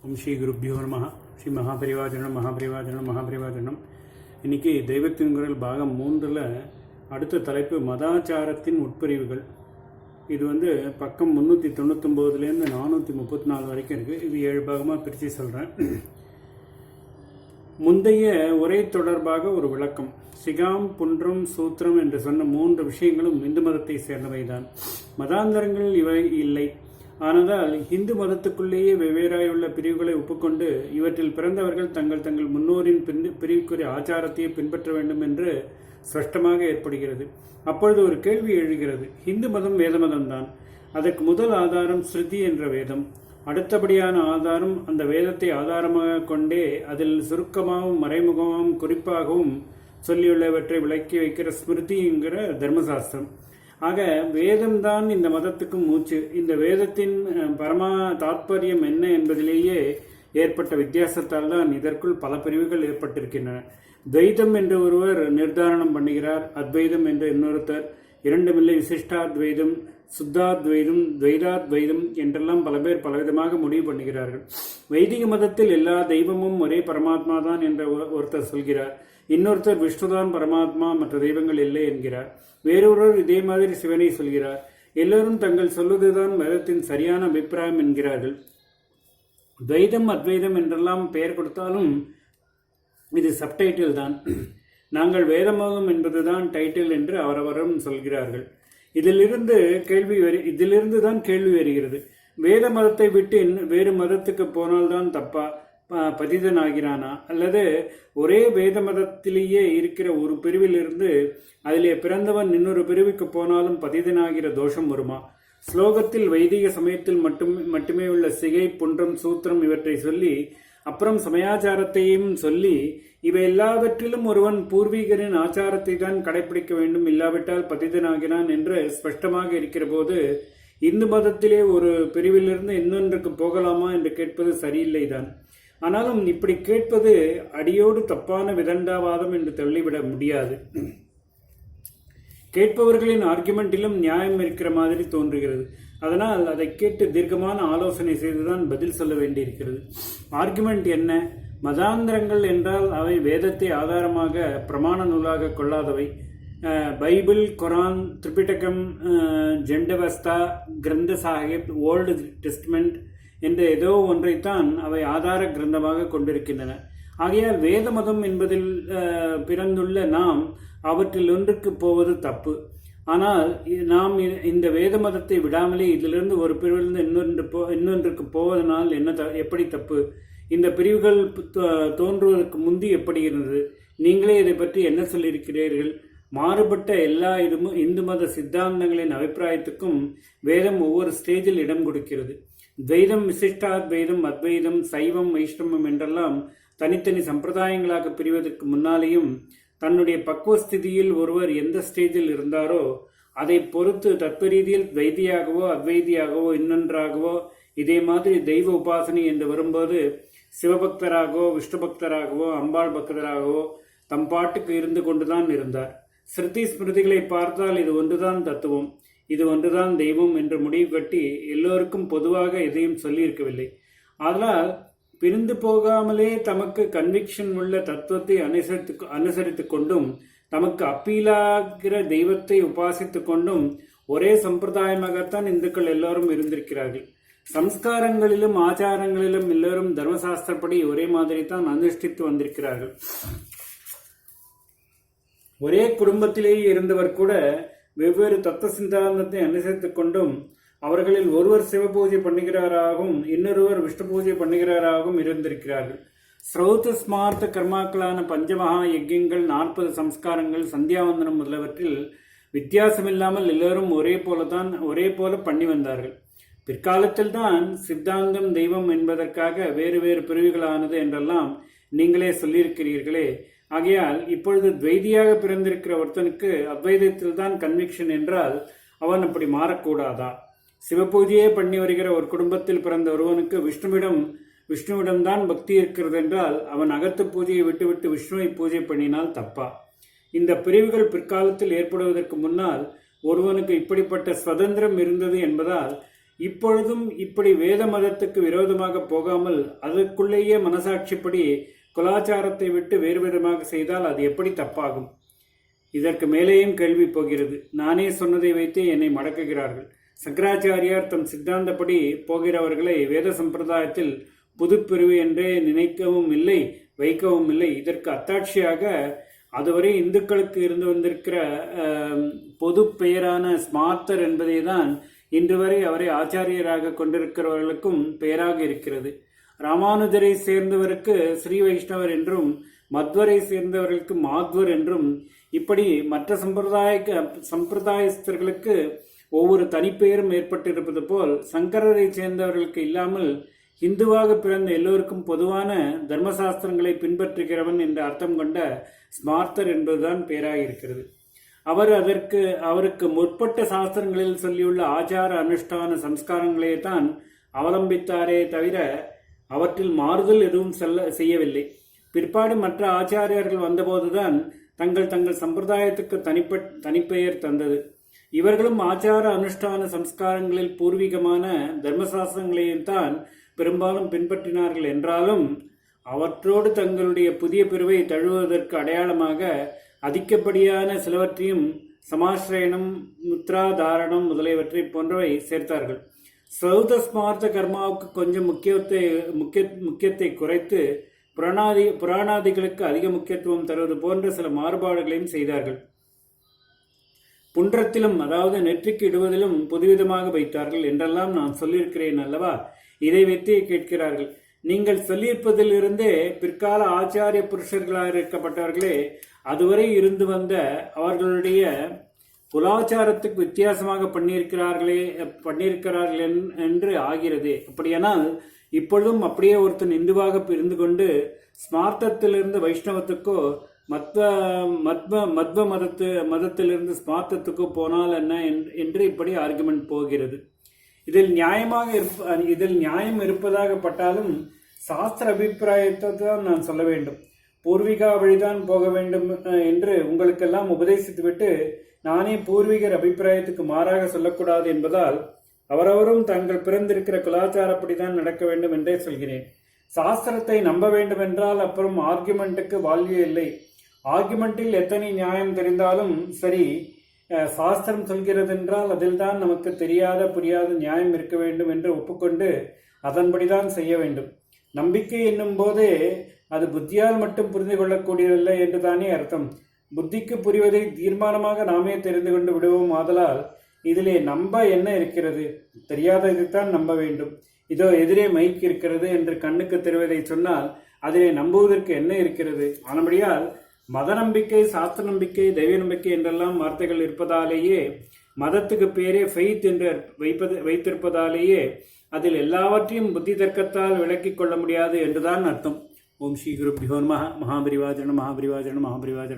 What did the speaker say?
ஓம் ஸ்ரீ குருப்பியோ நமஹ. ஸ்ரீ மகாபரிவாஜனம். இன்னைக்கு தெய்வத்தின் குரல் பாகம் 3ல் அடுத்த தலைப்பு மதாச்சாரத்தின் உட்பிரிவுகள். இது பக்கம் 399லேருந்து 434 வரைக்கும் இருக்குது. இது 7 பாகமாக பிரித்து சொல்கிறேன். முந்தைய உரை தொடர்பாக ஒரு விளக்கம். சிகாம், புன்றம், சூத்திரம் என்று சொன்ன 3 விஷயங்களும் இந்து மதத்தை சேர்ந்தவைதான். மதாந்தரங்கள் இவை இல்லை. ஆனால் இந்து மதத்துக்குள்ளேயே வெவ்வேறாயுள்ள பிரிவுகளை ஒப்புக்கொண்டு இவற்றில் பிறந்தவர்கள் தங்கள் முன்னோரின் பிரிவுக்குரிய ஆச்சாரத்தையே பின்பற்ற வேண்டும் என்று ஸ்பஷ்டமாக ஏற்படுகிறது. அப்பொழுது ஒரு கேள்வி எழுகிறது. இந்து மதம் வேத மதம்தான். அதற்கு முதல் ஆதாரம் ஸ்ருதி என்ற வேதம். அடுத்தபடியான ஆதாரம் அந்த வேதத்தை ஆதாரமாக கொண்டே அதில் சுருக்கமாகவும் மறைமுகமாகவும் குறிப்பாகவும் சொல்லியுள்ளவற்றை விளக்கி வைக்கிற ஸ்மிருதி என்கிற தர்மசாஸ்திரம். ஆக வேதம்தான் இந்த மதத்துக்கும் மூச்சு. இந்த வேதத்தின் பரமா தாற்பயம் என்ன என்பதிலேயே ஏற்பட்ட வித்தியாசத்தால் தான் இதற்குள் பல பிரிவுகள் ஏற்பட்டிருக்கின்றன. துவைதம் என்று ஒருவர் நிர்தாரணம் பண்ணுகிறார், அத்வைதம் என்று இன்னொருத்தர், இரண்டுமில்லை விசிஷ்டாத்வைதம், சுத்தாத்வைதம், துவைதாத்வைதம் என்றெல்லாம் பல பேர் பலவிதமாக முடிவு பண்ணுகிறார்கள். வைதிக மதத்தில் எல்லா தெய்வமும் ஒரே பரமாத்மா தான் என்று ஒருத்தர் சொல்கிறார். இன்னொருத்தர் விஷ்ணுதான் பரமாத்மா, மற்ற தெய்வங்கள் இல்லை என்கிறார். வேறொருவர் இதே மாதிரி சிவனை சொல்கிறார். எல்லோரும் தங்கள் சொல்வதுதான் வேதத்தின் சரியான அபிப்பிராயம் என்கிறார்கள். துவைதம் அத்வைதம் என்றெல்லாம் பெயர் கொடுத்தாலும் இது சப்டைட்டில் தான். நாங்கள் வேதமதம் என்பதுதான் டைட்டில் என்று அவரவரும் சொல்கிறார்கள். இதிலிருந்து தான் கேள்வி வருகிறது. வேத மதத்தை விட்டு வேறு மதத்துக்கு போனால்தான் தப்பா? பதிதனாகிறானா? அல்லது ஒரே வேத மதத்திலேயே இருக்கிற ஒரு பிரிவிலிருந்து அதிலே பிறந்தவன் இன்னொரு பிரிவுக்கு போனாலும் பதிதனாகிற தோஷம் வருமா? ஸ்லோகத்தில் வைதிக சமயத்தில் மட்டுமே உள்ள சிகை, புன்றம், சூத்திரம் இவற்றை சொல்லி அப்புறம் சமயாச்சாரத்தையும் சொல்லி இவை எல்லாவற்றிலும் ஒருவன் பூர்வீகரின் ஆச்சாரத்தை தான் கடைபிடிக்க வேண்டும், இல்லாவிட்டால் பதிதனாகிறான் என்று ஸ்பஷ்டமாக இருக்கிற போது இந்து மதத்திலே ஒரு பிரிவிலிருந்து இன்னொன்றுக்கு போகலாமா என்று கேட்பது சரியில்லைதான். ஆனாலும் இப்படி கேட்பது அடியோடு தப்பான விதண்டாவாதம் என்று தள்ளிவிட முடியாது. கேட்பவர்களின் ஆர்குமெண்டிலும் நியாயம் இருக்கிற மாதிரி தோன்றுகிறது. அதனால் அதை கேட்டு தீர்க்கமான ஆலோசனை செய்துதான் பதில் சொல்ல வேண்டியிருக்கிறது. ஆர்குமெண்ட் என்ன? மதாந்திரங்கள் என்றால் அவை வேதத்தை ஆதாரமாக பிரமாண நூலாக கொள்ளாதவை. பைபிள், குரான், திரிபிடகம், ஜெண்டவஸ்தா, கிரந்த சாஹிப், ஓல்டு டெஸ்ட்மெண்ட் என்ற ஏதோ ஒன்றைத்தான் அவை ஆதார கிரந்தமாக கொண்டிருக்கின்றன. ஆகையால் வேத மதம் என்பதில் பிறந்துள்ள நாம் அவற்றில் ஒன்றுக்கு போவது தப்பு. ஆனால் நாம் இந்த வேத மதத்தை விடாமலே இதிலிருந்து ஒரு பிரிவிலிருந்து இன்னொன்றுக்கு போவதனால் எப்படி தப்பு? இந்த பிரிவுகள் தோன்றுவதற்கு முந்தி எப்படி இருந்தது? நீங்களே இதை பற்றி என்ன சொல்லியிருக்கிறீர்கள்? மாறுபட்ட எல்லா இந்து மத சித்தாந்தங்களின் அபிப்பிராயத்துக்கும் வேதம் ஒவ்வொரு ஸ்டேஜில் இடம் கொடுக்கிறது. துவைதம், விசிஷ்டாத்வைதம், அத்வைதம், சைவம், வைஷ்ணவம் என்றெல்லாம் தனித்தனி சம்பிரதாயங்களாக பிரிவதற்கு முன்னாலேயும் தன்னுடைய பக்குவஸ்திதியில் ஒருவர் எந்த ஸ்டேஜில் இருந்தாரோ அதை பொறுத்து தத்துவரீதியில் துவைதியாகவோ அத்வைதியாகவோ இன்னொன்றாகவோ இதே மாதிரி தெய்வ உபாசனை என்று வரும்போது சிவபக்தராகவோ விஷ்ணு பக்தராகவோ அம்பாள் பக்தராகவோ தம் பாட்டுக்கு இருந்து கொண்டுதான் இருந்தார். ஸ்ருதி ஸ்மிருதிகளை பார்த்தால் இது ஒன்றுதான் தத்துவம், இது ஒன்றுதான் தெய்வம் என்று முடிவு கட்டி எல்லோருக்கும் பொதுவாக எதையும் சொல்லியிருக்கவில்லை. அதனால் பிரிந்து போகாமலே தமக்கு கன்விக்ஷன் உள்ள தத்துவத்தை அனுசரித்து கொண்டும் தமக்கு அப்பீலாகிற தெய்வத்தை உபாசித்து கொண்டும் ஒரே சம்பிரதாயமாகத்தான் இந்துக்கள் எல்லோரும் இருந்திருக்கிறார்கள். சம்ஸ்காரங்களிலும் ஆச்சாரங்களிலும் எல்லோரும் தர்மசாஸ்திரப்படி ஒரே மாதிரி தான் அனுஷ்டித்து வந்திருக்கிறார்கள். ஒரே குடும்பத்திலேயே இருந்தவர் கூட வெவ்வேறு தத்துவ சித்தாந்தத்தை அனுசரித்துக் கொண்டும் அவர்களில் ஒருவர் சிவ பூஜை பண்ணுகிறாராகவும் இன்னொருவர் விஷ்ணு பூஜை பண்ணுகிறாராகவும் இருந்திருக்கிறார்கள். ஸ்ரௌத ஸ்மார்த்த கர்மாக்களான பஞ்சமகா யஜ்யங்கள், 40 சம்ஸ்காரங்கள், சந்தியாவந்தனம் முதலவற்றில் வித்தியாசமில்லாமல் எல்லோரும் ஒரே போல பண்ணி வந்தார்கள். பிற்காலத்தில் தான் சித்தாந்தம் தெய்வம் என்பதற்காக வேறு வேறு பிரிவுகளானது என்றெல்லாம் நீங்களே சொல்லியிருக்கிறீர்களே. ஆகையால் இப்பொழுது துவைதியாக பிறந்திருக்கிற ஒருத்தனுக்கு அத்வைதத்தில் தான் கன்விக்ஷன் என்றால் அவன் அப்படி மாறக்கூடாதா? சிவபூஜையே பண்ணி வருகிற ஒரு குடும்பத்தில் பிறந்த ஒருவனுக்கு விஷ்ணுவிடம்தான் பக்தி இருக்கிறது என்றால் அவன் அகத்து பூஜையை விட்டுவிட்டு விஷ்ணுவை பூஜை பண்ணினால் தப்பா? இந்த பிரிவுகள் பிற்காலத்தில் ஏற்படுவதற்கு முன்னால் ஒருவனுக்கு இப்படிப்பட்ட சுதந்திரம் இருந்தது என்பதால் இப்பொழுதும் இப்படி வேத மதத்துக்கு விரோதமாக போகாமல் அதற்குள்ளேயே மனசாட்சிப்படி குலாச்சாரத்தை விட்டு வேறு விதமாக செய்தால் அது எப்படி தப்பாகும்? இதற்கு மேலேயும் கேள்வி போகிறது. நானே சொன்னதை வைத்தே என்னை மடக்குகிறார்கள். சங்கராச்சாரியார் தம் சித்தாந்தப்படி போகிறவர்களை வேத சம்பிரதாயத்தில் புதுப்பிரிவு என்றே நினைக்கவும் இல்லை, வைக்கவும் இல்லை. இதற்கு அத்தாட்சியாக அதுவரை இந்துக்களுக்கு இருந்து வந்திருக்கிற பொது பெயரான ஸ்மார்த்தர் என்பதே தான் இன்று வரை அவரை ஆச்சாரியராக கொண்டிருக்கிறவர்களுக்கும் பெயராக இருக்கிறது. ராமானுஜரை சேர்ந்தவருக்கு ஸ்ரீ வைஷ்ணவர் என்றும், மத்வரை சேர்ந்தவர்களுக்கு மாத்வர் என்றும், இப்படி மற்ற சம்பிரதாயஸ்தர்களுக்கு ஒவ்வொரு தனிப்பெயரும் ஏற்பட்டிருப்பது போல் சங்கரரை சேர்ந்தவர்களுக்கு இல்லாமல் இந்துவாக பிறந்த எல்லோருக்கும் பொதுவான தர்மசாஸ்திரங்களை பின்பற்றுகிறவன் என்ற அர்த்தம் கொண்ட ஸ்மார்த்தர் என்பதுதான் பெயராக இருக்கிறது. அவருக்கு முற்பட்ட சாஸ்திரங்களில் சொல்லியுள்ள ஆச்சார அனுஷ்டான சம்ஸ்காரங்களே தான் அவலம்பித்தாரே தவிர அவற்றில் மாறுதல் எதுவும் செய்யவில்லை. பிற்பாடு மற்ற ஆச்சாரியர்கள் வந்தபோதுதான் தங்கள் சம்பிரதாயத்துக்கு தனிப்பெயர் தந்தது. இவர்களும் ஆச்சார அனுஷ்டான சம்ஸ்காரங்களில் பூர்வீகமான தர்மசாஸ்திரங்களையும் தான் பெரும்பாலும் பின்பற்றினார்கள் என்றாலும் அவற்றோடு தங்களுடைய புதிய பிரிவை தழுவுவதற்கு அடையாளமாக அதிகப்படியான சிலவற்றையும் சமாஸ்ரயணம், முத்ராதாரணம் முதலியவற்றை போன்றவை சேர்த்தார்கள். சௌத ஸ்மார்த்த கர்மாவுக்கு கொஞ்சம் முக்கியத்தை குறைத்து புராணாதிகளுக்கு அதிக முக்கியத்துவம் தருவது போன்ற சில மாறுபாடுகளையும் செய்தார்கள். புன்றத்திலும், அதாவது நெற்றிக்கு இடுவதிலும் புதுவிதமாக வைத்தார்கள் என்றெல்லாம் நான் சொல்லியிருக்கிறேன் அல்லவா? இதை வைத்தே கேட்கிறார்கள். நீங்கள் சொல்லியிருப்பதிலிருந்தே பிற்கால ஆச்சாரிய புருஷர்களாக இருக்கப்பட்டவர்களே அதுவரை இருந்து வந்த அவர்களுடைய குலாச்சாரத்துக்கு வித்தியாசமாக பண்ணியிருக்கிறார்கள் என்று ஆகிறது. அப்படியானால் இப்பொழுதும் அப்படியே ஒருத்தன் இந்துவாக இருந்து கொண்டு ஸ்மார்த்தத்திலிருந்து வைஷ்ணவத்துக்கோ மத்வ மதத்திலிருந்து ஸ்மார்த்தத்துக்கோ போனால் என்ன என்று இப்படி ஆர்குமெண்ட் போகிறது. இதில் நியாயம் இருப்பதாக பட்டாலும் சாஸ்திர அபிப்பிராயத்தை தான் நான் சொல்ல வேண்டும். பூர்வீகா வழிதான் போக வேண்டும் என்று உங்களுக்கெல்லாம் உபதேசித்துவிட்டு நானே பூர்வீகர் அபிப்பிராயத்துக்கு மாறாக சொல்லக்கூடாது என்பதால் அவரவரும் தங்கள் பிறந்திருக்கிற கலாச்சாரப்படிதான் நடக்க வேண்டும் என்றே சொல்கிறேன். சாஸ்திரத்தை நம்ப வேண்டும் என்றால் அப்புறம் ஆர்குமெண்ட்டுக்கு வால்யூ இல்லை. ஆர்குமெண்டில் எத்தனை நியாயம் தெரிந்தாலும் சரி, சாஸ்திரம் சொல்கிறது என்றால் அதில் தான் நமக்கு தெரியாத புரியாத நியாயம் இருக்க வேண்டும் என்று ஒப்புக்கொண்டு அதன்படிதான் செய்ய வேண்டும். நம்பிக்கை என்னும் போதே அது புத்தியால் மட்டும் புரிந்து கொள்ளக்கூடியதில்லை என்று தானே அர்த்தம். புத்திக்கு புரிவதை தீர்மானமாக நாமே தெரிந்து கொண்டு விடுவோம். ஆதலால் இதிலே நம்ப என்ன இருக்கிறது? தெரியாததைத்தான் நம்ப வேண்டும். இதோ எதிரே மைக் இருக்கிறது என்று கண்ணுக்கு தெரிவதை சொன்னால் அதிலே நம்புவதற்கு என்ன இருக்கிறது? ஆனபடியால் மத நம்பிக்கை, சாஸ்திர நம்பிக்கை, தெய்வ நம்பிக்கை என்றெல்லாம் வார்த்தைகள் இருப்பதாலேயே, மதத்துக்கு பேரே ஃபெய்த் என்று வைத்திருப்பதாலேயே அதில் எல்லாவற்றையும் புத்தி தர்க்கத்தால் விளக்கிக் கொள்ள முடியாது என்றுதான் அர்த்தம். ஓம் ஸ்ரீ குருப்யோ நமः. மகாபரிவாஜனம் மகாபரிவாஜனம் மகாபரிவாஜனம்.